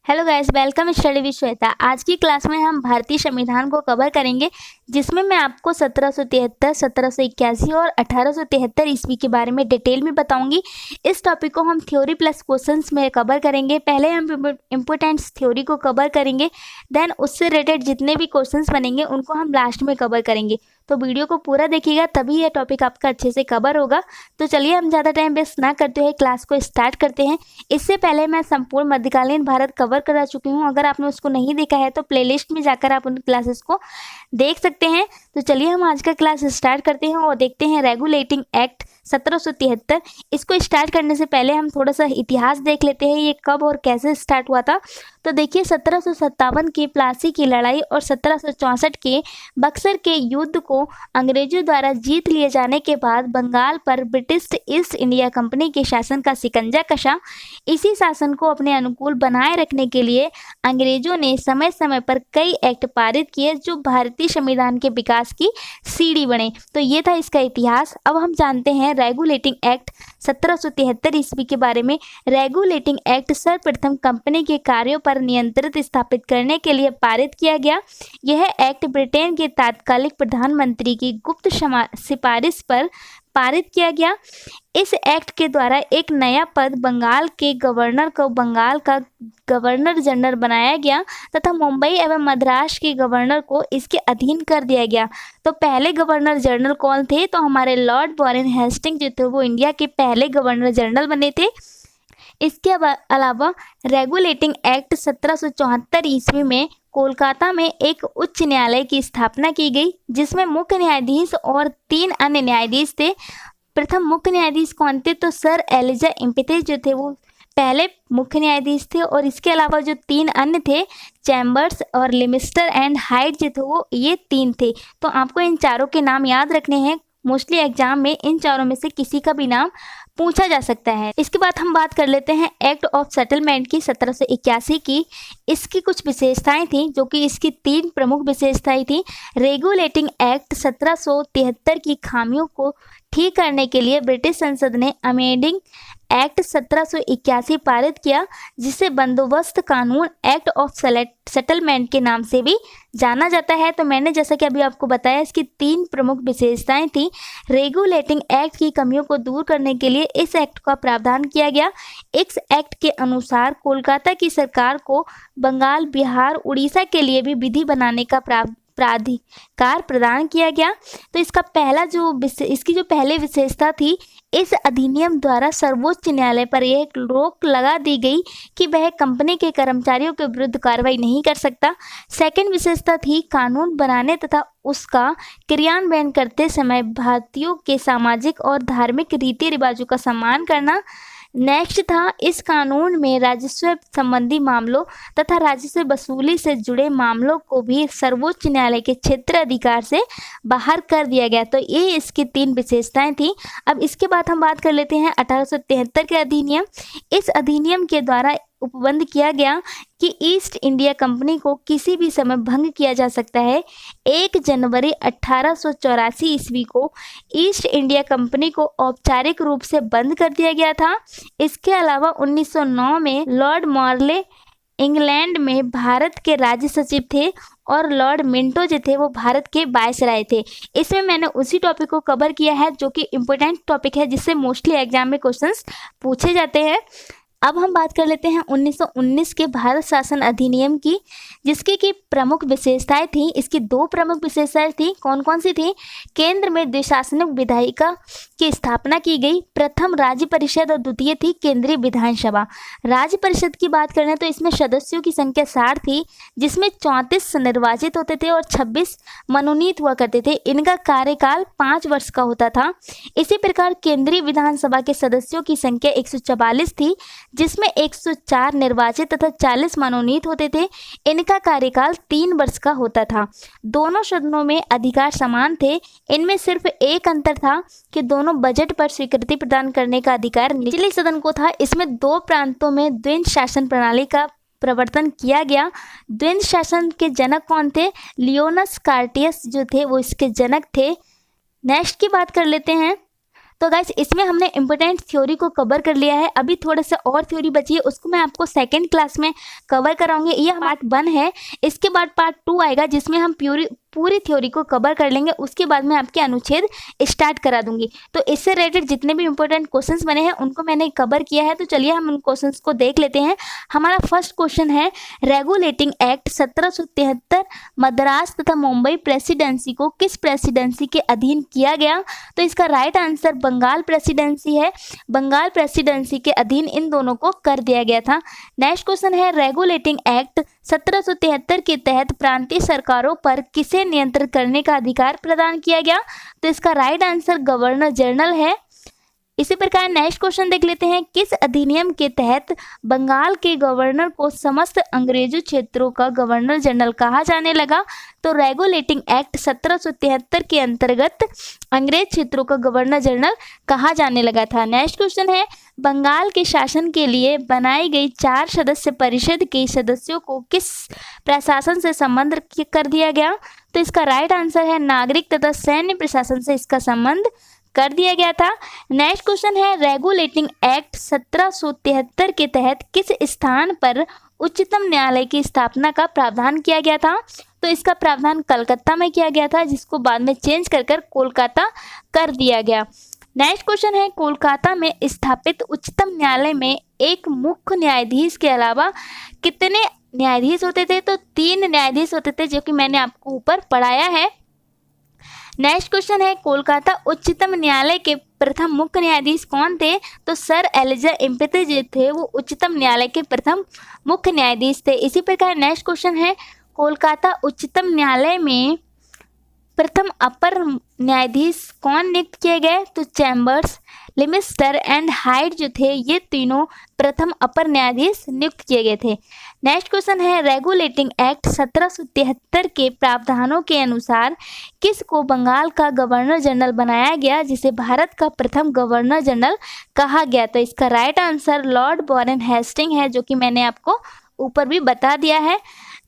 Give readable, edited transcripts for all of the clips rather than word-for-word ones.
Hello guys, welcome study with Shweta. आज की class में हम भारतीय संविधान को कवर करेंगे, जिसमें मैं आपको 1773, 1781 और 1873 ईस्वी के बारे में डिटेल में बताऊंगी। इस टॉपिक को हम थ्योरी प्लस क्वेश्चंस में कवर करेंगे। पहले हम इम्पोर्टेंट्स थ्योरी को कवर करेंगे, देन उससे रिलेटेड जितने भी क्वेश्चंस बनेंगे उनको हम लास्ट में कवर करेंगे। तो वीडियो को पूरा देखिएगा, तभी यह टॉपिक आपका अच्छे से कवर होगा। तो चलिए हम ज़्यादा टाइम वेस्ट ना करते हुए क्लास को स्टार्ट करते हैं। इससे पहले मैं संपूर्ण मध्यकालीन भारत कवर करा चुकी हूँ। अगर आपने उसको नहीं देखा है तो प्लेलिस्ट में जाकर आप उन क्लासेस को देख सकते हैं। तो चलिए हम आज का क्लास स्टार्ट करते हैं और देखते हैं रेगुलेटिंग एक्ट 1773। इसको स्टार्ट करने से पहले हम थोड़ा सा इतिहास देख लेते हैं, ये कब और कैसे स्टार्ट हुआ था। तो देखिए, 1757 की प्लासी की लड़ाई और 1764 के बक्सर के युद्ध को अंग्रेजों द्वारा जीत लिए जाने के बाद बंगाल पर ब्रिटिश ईस्ट इंडिया कंपनी के शासन का शिकंजा कसा। इसी शासन को अपने अनुकूल बनाए रखने के लिए अंग्रेजों ने समय समय पर कई एक्ट पारित किए, जो भारतीय संविधान के विकास की सीढ़ी बने। तो ये था इसका इतिहास। अब हम जानते हैं रेगुलेटिंग एक्ट 1773 ईस्वी के बारे में। रेगुलेटिंग एक्ट सर्वप्रथम कंपनी के कार्यों पर नियंत्रण स्थापित करने के लिए पारित किया गया। यह एक्ट ब्रिटेन के तत्कालिक प्रधानमंत्री की गुप्त सिफारिश पर पारित किया गया। इस एक्ट के द्वारा एक नया पद बंगाल के गवर्नर को बंगाल का गवर्नर जनरल बनाया गया तथा मुंबई एवं मद्रास के गवर्नर को इसके अधीन कर दिया गया। तो पहले गवर्नर जनरल कौन थे? तो हमारे लॉर्ड वॉरेन हेस्टिंग जो थे वो इंडिया के पहले गवर्नर जनरल बने थे। इसके अलावा रेगुलेटिंग एक्ट 1774 ईस्वी में कोलकाता में एक उच्च न्यायालय की स्थापना की गई, जिसमें मुख्य न्यायाधीश और 3 अन्य न्यायाधीश थे। प्रथम मुख्य न्यायाधीश कौन थे? तो सर एलिजा इम्पेथिस जो थे वो पहले मुख्य न्यायाधीश थे, और इसके अलावा जो 3 अन्य थे, चैम्बर्स और लिमिस्टर एंड हाइट जो थे वो ये 3 थे। तो आपको इन चारों के नाम याद रखने हैं। मोस्टली एग्जाम में इन चारों में से किसी का भी नाम पूछा जा सकता है। इसके बाद हम बात कर लेते हैं एक्ट ऑफ सेटलमेंट की 1781 की। इसकी कुछ विशेषताएं थी, जो कि इसकी 3 प्रमुख विशेषताएं थी। रेगुलेटिंग एक्ट 1773 की खामियों को ठीक करने के लिए ब्रिटिश संसद ने अमेंडिंग एक्ट 1781 पारित किया, जिसे बंदोबस्त कानून एक्ट ऑफ सेटलमेंट के नाम से भी जाना जाता है। तो मैंने जैसा कि अभी आपको बताया, इसकी 3 प्रमुख विशेषताएं थी। रेगुलेटिंग एक्ट की कमियों को दूर करने के लिए इस एक्ट का प्रावधान किया गया। इस एक्ट के अनुसार कोलकाता की सरकार को बंगाल, बिहार, उड़ीसा के लिए भी विधि बनाने का प्राधिकार प्रदान किया गया। तो इसकी जो पहले विशेषता थी, इस अधिनियम द्वारा सर्वोच्च न्यायालय पर यह रोक लगा दी गई कि वह कंपनी के कर्मचारियों के विरुद्ध कार्रवाई नहीं कर सकता। सेकंड विशेषता थी कानून बनाने तथा उसका क्रियान्वयन करते समय भारतीयों के सामाजिक और धार्मिक रीति रिवाजों का सम्मान करना। नेक्स्ट था, इस कानून में राजस्व संबंधी मामलों तथा राजस्व वसूली से जुड़े मामलों को भी सर्वोच्च न्यायालय के क्षेत्र अधिकार से बाहर कर दिया गया। तो ये इसकी 3 विशेषताएं थी। अब इसके बाद हम बात कर लेते हैं 1873 के अधिनियम। इस अधिनियम के द्वारा उपबंध किया गया कि ईस्ट इंडिया कंपनी को किसी भी समय भंग किया जा सकता है। 1 जनवरी 1884 ईस्वी को ईस्ट इंडिया कंपनी को औपचारिक रूप से बंद कर दिया गया था। इसके अलावा 1909 में लॉर्ड मॉर्ले इंग्लैंड में भारत के राज्य सचिव थे, और लॉर्ड मिंटो जो थे वो भारत के वायसराय थे। इसमें मैंने उसी टॉपिक को कवर किया है, जो कि इम्पोर्टेंट टॉपिक है, जिससे मोस्टली एग्जाम में क्वेश्चंस पूछे जाते हैं। अब हम बात कर लेते हैं 1919 के भारत शासन अधिनियम की, जिसकी की प्रमुख विशेषताएं थी। इसकी 2 प्रमुख विशेषताएं थी। कौन कौन सी थी? केंद्र में द्विशासनिक विधायिका की स्थापना की गई। प्रथम राज्य परिषद और द्वितीय थी केंद्रीय विधानसभा। राज्य परिषद की बात करें तो इसमें सदस्यों की संख्या 60 थी, जिसमें 34 निर्वाचित होते थे और 26 मनोनीत हुआ करते थे। इनका कार्यकाल 5 वर्ष का होता था। इसी प्रकार केंद्रीय विधानसभा के सदस्यों की संख्या 144 थी, जिसमें 104 निर्वाचित तथा 40 मनोनीत होते थे। इनका कार्यकाल 3 वर्ष का होता था। दोनों सदनों में अधिकार समान थे। इनमें सिर्फ एक अंतर था कि दोनों बजट पर स्वीकृति प्रदान करने का अधिकार निचले सदन को था। इसमें 2 प्रांतों में द्वंद्व शासन प्रणाली का प्रवर्तन किया गया। द्वंद्व शासन के जनक कौन थे? लियोनस कार्टियस जो थे वो इसके जनक थे। नेक्स्ट की बात कर लेते हैं। तो गाइस इसमें हमने इम्पोर्टेंट थ्योरी को कवर कर लिया है। अभी थोड़ा सा और थ्योरी बची है, उसको मैं आपको सेकेंड क्लास में कवर कराऊंगी। ये पार्ट 1 है। इसके बाद पार्ट 2 आएगा जिसमें हम पूरी थ्योरी को कवर कर लेंगे। उसके बाद मैं आपके अनुच्छेद स्टार्ट करा दूंगी। तो इससे रिलेटेड जितने भी इंपॉर्टेंट क्वेश्चंस बने हैं उनको मैंने कवर किया है। तो चलिए हम उन क्वेश्चंस को देख लेते हैं। हमारा फर्स्ट क्वेश्चन है, रेगुलेटिंग एक्ट 1773 मद्रास तथा मुंबई प्रेसिडेंसी को किस प्रेसिडेंसी के अधीन किया गया? तो इसका राइट आंसर बंगाल प्रेसिडेंसी है। बंगाल प्रेसिडेंसी के अधीन इन दोनों को कर दिया गया था। नेक्स्ट क्वेश्चन है, रेगुलेटिंग एक्ट 1773 के तहत प्रांतीय सरकारों पर किसे नियंत्रित करने का अधिकार प्रदान किया गया? तो इसका राइट आंसर गवर्नर जनरल है। इसी प्रकार नेक्स्ट क्वेश्चन देख लेते हैं, किस अधिनियम के तहत बंगाल के गवर्नर को समस्त अंग्रेजों क्षेत्रों का गवर्नर जनरल कहा जाने लगा? तो रेगुलेटिंग एक्ट 1773 के अंतर्गत अंग्रेज क्षेत्रों का गवर्नर जनरल कहा जाने लगा था। नेक्स्ट क्वेश्चन है, बंगाल के शासन के लिए बनाई गई 4 सदस्य परिषद के सदस्यों को किस प्रशासन से संबंध कर दिया गया? तो इसका राइट आंसर है नागरिक तथा सैन्य प्रशासन से इसका संबंध कर दिया गया था। नेक्स्ट क्वेश्चन है, रेगुलेटिंग एक्ट 1773 के तहत किस स्थान पर उच्चतम न्यायालय की स्थापना का प्रावधान किया गया था? तो इसका प्रावधान कलकत्ता में किया गया था, जिसको बाद में चेंज कर कोलकाता कर दिया गया। नेक्स्ट क्वेश्चन है, कोलकाता में स्थापित उच्चतम न्यायालय में एक मुख्य न्यायाधीश के अलावा कितने न्यायाधीश होते थे? तो 3 न्यायाधीश होते थे, जो कि मैंने आपको ऊपर पढ़ाया है। नेक्स्ट क्वेश्चन है, कोलकाता उच्चतम न्यायालय के प्रथम मुख्य न्यायाधीश कौन थे? तो सर एलिजा इम्पेती जो थे वो उच्चतम न्यायालय के प्रथम मुख्य न्यायाधीश थे। इसी प्रकार नेक्स्ट क्वेश्चन है, कोलकाता उच्चतम न्यायालय में प्रथम अपर न्यायाधीश कौन नियुक्त किए गए? तो चैम्बर्स, लिमिस्टर एंड हाइट जो थे ये तीनों प्रथम अपर न्यायाधीश नियुक्त किए गए थे। नेक्स्ट क्वेश्चन है, रेगुलेटिंग एक्ट 1773 के प्रावधानों के अनुसार किस को बंगाल का गवर्नर जनरल बनाया गया, जिसे भारत का प्रथम गवर्नर जनरल कहा गया? तो इसका right answer Lord Warren Hastings है, जो कि मैंने आपको ऊपर भी बता दिया है।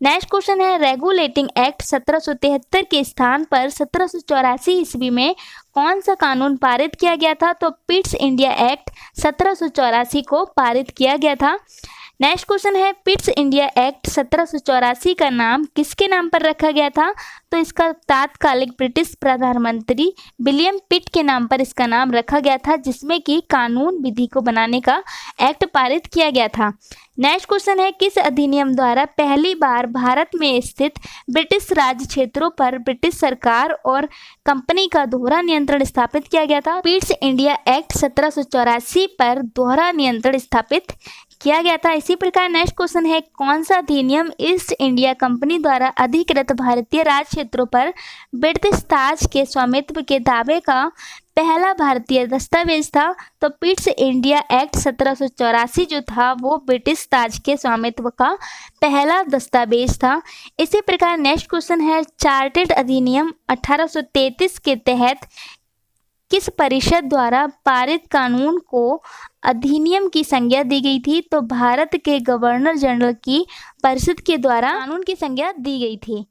नेक्स्ट क्वेश्चन है, रेगुलेटिंग एक्ट 1773 के स्थान पर 1784 ईस्वी में कौन सा कानून पारित किया गया था? तो पिट्स इंडिया एक्ट 1784 को पारित किया गया था। नेक्स्ट क्वेश्चन है, पिट्स इंडिया एक्ट 1784 का नाम किसके नाम पर रखा गया था? तो इसका तात्कालिक ब्रिटिश प्रधानमंत्री विलियम पिट के नाम पर इसका नाम रखा गया था, जिसमें कि कानून विधि को बनाने का एक्ट पारित किया गया था। नेक्स्ट क्वेश्चन है, किस अधिनियम द्वारा पहली बार भारत में स्थित ब्रिटिश राज्य क्षेत्रों पर ब्रिटिश सरकार और कंपनी का दोहरा नियंत्रण स्थापित किया गया था? पिट्स इंडिया एक्ट 1784 पर दोहरा नियंत्रण स्थापित किया गया था। इसी प्रकार नेक्स्ट क्वेश्चन है, कौन सा अधिनियम ईस्ट इंडिया कंपनी द्वारा अधिकृत भारतीय राज्य क्षेत्रों पर ब्रिटिश ताज के स्वामित्व के दावे का पहला भारतीय दस्तावेज था? तो पिट्स इंडिया एक्ट 1784 जो था वो ब्रिटिश ताज के स्वामित्व का पहला दस्तावेज था। इसी प्रकार नेक्स्ट क्वेश्चन है, चार्टेड अधिनियम 1833 के तहत किस परिषद द्वारा पारित कानून को अधिनियम की संज्ञा दी गई थी? तो भारत के गवर्नर जनरल की परिषद के द्वारा कानून की संज्ञा दी गई थी।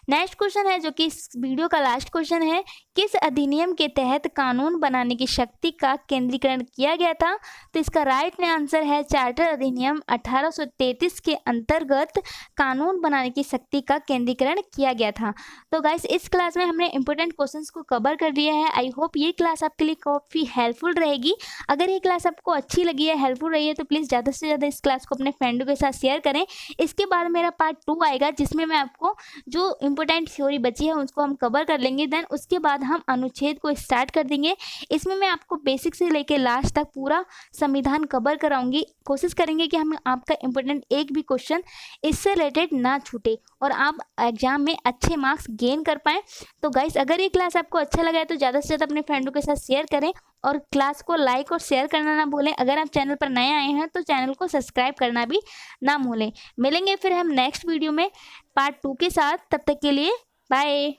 नेक्स्ट क्वेश्चन है, जो कि इस वीडियो का लास्ट क्वेश्चन है, किस अधिनियम के तहत कानून बनाने की शक्ति का केंद्रीकरण किया गया था? तो इसका राइट आंसर है चार्टर अधिनियम 1833 के अंतर्गत कानून बनाने की शक्ति का केंद्रीकरण किया गया था। तो गाइस इस क्लास में हमने इंपॉर्टेंट क्वेश्चंस को कवर कर दिया है। आई होप ये क्लास आपके लिए काफ़ी हेल्पफुल रहेगी। अगर ये क्लास आपको अच्छी लगी है, हेल्पफुल रही है, तो प्लीज़ ज़्यादा से ज़्यादा इस क्लास को अपने फ्रेंडों के साथ शेयर करें। इसके बाद मेरा पार्ट 2 आएगा, जिसमें मैं आपको जो इंपॉर्टेंट थ्योरी बची है उसको हम कवर कर लेंगे। देन उसके बाद हम अनुच्छेद को स्टार्ट कर देंगे। इसमें मैं आपको बेसिक से लेके लास्ट तक पूरा संविधान कवर कराऊंगी। कोशिश करेंगे कि हम आपका इंपॉर्टेंट एक भी क्वेश्चन इससे रिलेटेड ना छूटे और आप एग्जाम में अच्छे मार्क्स गेन कर पाएँ। तो गाइस अगर ये क्लास आपको अच्छा लगा है तो ज़्यादा से ज़्यादा अपने फ्रेंडों के साथ शेयर करें और क्लास को लाइक और शेयर करना ना भूलें। अगर आप चैनल पर नए आए हैं तो चैनल को सब्सक्राइब करना भी ना भूलें। मिलेंगे फिर हम नेक्स्ट वीडियो में पार्ट 2 के साथ। तब तक के लिए बाय।